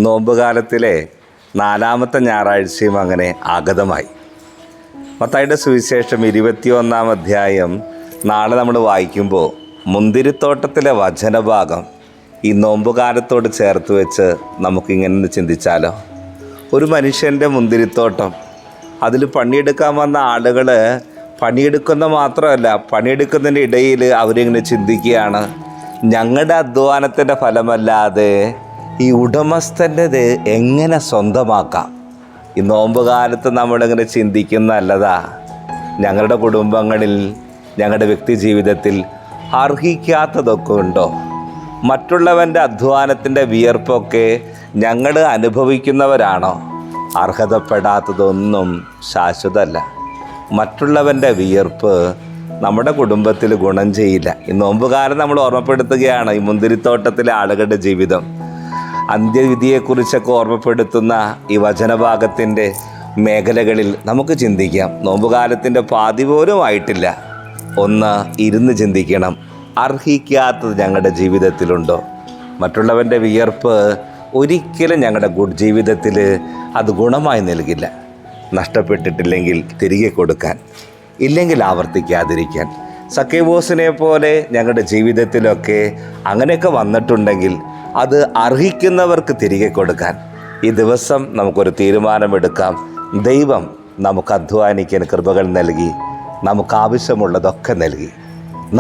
നോമ്പുകാലത്തിലെ 4-ാമത്തെ ഞായറാഴ്ചയും അങ്ങനെ ആഗതമായി. മത്തായിയുടെ സുവിശേഷം 21-ാം അധ്യായം നാളെ നമ്മൾ വായിക്കുമ്പോൾ മുന്തിരിത്തോട്ടത്തിലെ വചനഭാഗം ഈ നോമ്പുകാലത്തോട് ചേർത്ത് വെച്ച് നമുക്കിങ്ങനെ ചിന്തിച്ചാലോ. ഒരു മനുഷ്യൻ്റെ മുന്തിരിത്തോട്ടം, അതിൽ പണിയെടുക്കാൻ വന്ന ആളുകൾ പണിയെടുക്കുന്ന മാത്രമല്ല, പണിയെടുക്കുന്നതിൻ്റെ ഇടയിൽ അവരിങ്ങനെ ചിന്തിക്കുകയാണ്, ഞങ്ങളുടെ അധ്വാനത്തിൻ്റെ ഫലമല്ലാതെ ഈ ഉടമസ്ഥൻ്റെത് എങ്ങനെ സ്വന്തമാക്കാം. ഈ നോമ്പുകാലത്ത് നമ്മളിങ്ങനെ ചിന്തിക്കുന്നതല്ലതാ, ഞങ്ങളുടെ കുടുംബങ്ങളിൽ, ഞങ്ങളുടെ വ്യക്തി ജീവിതത്തിൽ അർഹിക്കാത്തതൊക്കെ ഉണ്ടോ? മറ്റുള്ളവൻ്റെ അധ്വാനത്തിൻ്റെ വിയർപ്പൊക്കെ ഞങ്ങൾ അനുഭവിക്കുന്നവരാണോ? അർഹതപ്പെടാത്തതൊന്നും ശാശ്വതമല്ല. മറ്റുള്ളവൻ്റെ വിയർപ്പ് നമ്മുടെ കുടുംബത്തിൽ ഗുണം ചെയ്യില്ല. ഈ നോമ്പുകാലം നമ്മൾ ഓർമ്മപ്പെടുത്തുകയാണ് ഈ മുന്തിരിത്തോട്ടത്തിലെ ആളുകളുടെ ജീവിതം. അന്ത്യവിധിയെക്കുറിച്ചൊക്കെ ഓർമ്മപ്പെടുത്തുന്ന ഈ വചനഭാഗത്തിൻ്റെ മേഖലകളിൽ നമുക്ക് ചിന്തിക്കാം. നോമ്പുകാലത്തിൻ്റെ പാതി പോലും ആയിട്ടില്ല. ഒന്ന് ഇരുന്ന് ചിന്തിക്കണം, അർഹിക്കാത്തത് ഞങ്ങളുടെ ജീവിതത്തിലുണ്ടോ? മറ്റുള്ളവൻ്റെ വിയർപ്പ് ഒരിക്കലും ഞങ്ങളുടെ ജീവിതത്തിൽ അത് ഗുണമായി നൽകില്ല. നഷ്ടപ്പെട്ടിട്ടില്ലെങ്കിൽ തിരികെ കൊടുക്കാൻ, ഇല്ലെങ്കിൽ ആവർത്തിക്കാതിരിക്കാൻ. സക്കേബോസിനെ പോലെ ഞങ്ങളുടെ ജീവിതത്തിലൊക്കെ അങ്ങനെയൊക്കെ വന്നിട്ടുണ്ടെങ്കിൽ അത് അർഹിക്കുന്നവർക്ക് തിരികെ കൊടുക്കാൻ ഈ ദിവസം നമുക്കൊരു തീരുമാനമെടുക്കാം. ദൈവം നമുക്ക് അധ്വാനിക്കാൻ കൃപകൾ നൽകി, നമുക്കാവശ്യമുള്ളതൊക്കെ നൽകി,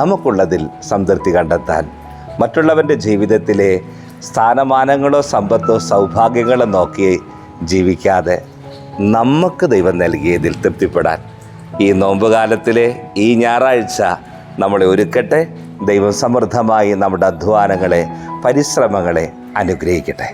നമുക്കുള്ളതിൽ സംതൃപ്തി കണ്ടെത്താൻ, മറ്റുള്ളവൻ്റെ ജീവിതത്തിലെ സ്ഥാനമാനങ്ങളോ സമ്പത്തോ സൗഭാഗ്യങ്ങളോ നോക്കി ജീവിക്കാതെ നമുക്ക് ദൈവം നൽകിയതിൽ തൃപ്തിപ്പെടാൻ ഈ നോമ്പുകാലത്തിലെ ഈ ഞായറാഴ്ച നമ്മളെ ഒരുക്കട്ടെ. ദൈവം സമൃദ്ധമായി നമ്മുടെ അധ്വാനങ്ങളെ, പരിശ്രമങ്ങളെ അനുഗ്രഹിക്കട്ടെ.